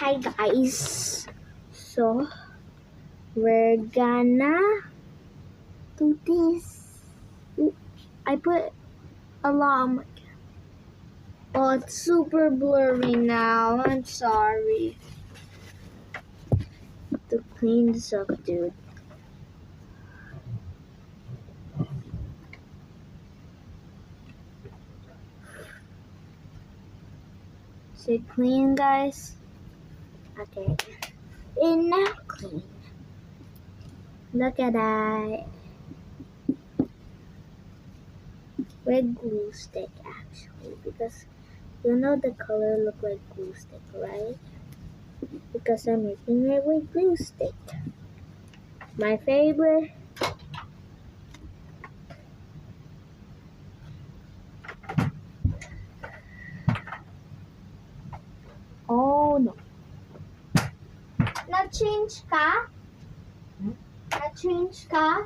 Hi guys, so we're gonna do this. I put alarm. Oh, it's super blurry now. I'm sorry. To clean this up, dude. Is it clean, guys? Okay. And now clean. Look at that. With glue stick, actually, because you know the color look like glue stick, right? Because I'm making it with glue stick. My favorite. Oh no. Na-change ka? Na-change ka?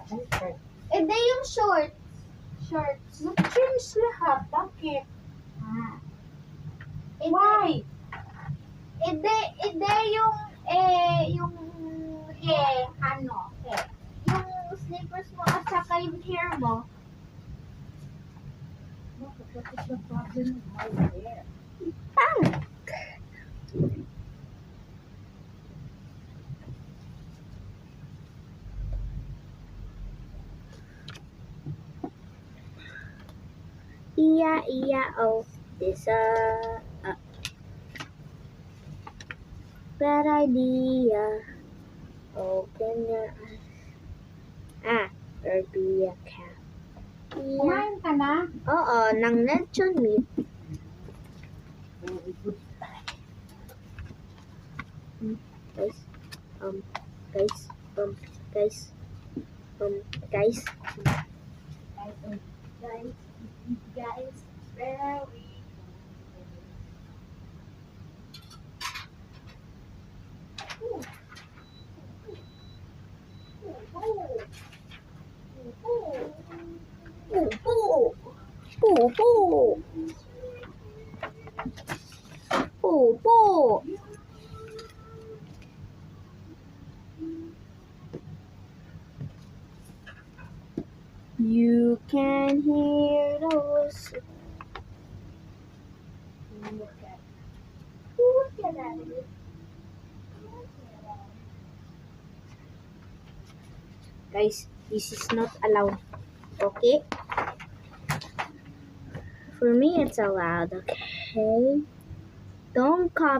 Eh, di yung shorts. Shorts. Nag-change lahat. Bakit? Ah. Why? Ide yung, yung slippers mo at saka yung hair mo. What is the problem with my hair? Pang! Oh, this bad idea. Open your eyes. There'll be a cat. Yeah. Kumain ka na? Oo, nang lechon meat. Very good. Guys, guys, guys, guys, very. You can hear those. Look at that. Guys, this is not allowed. Okay? For me, it's allowed. Okay? Don't copy.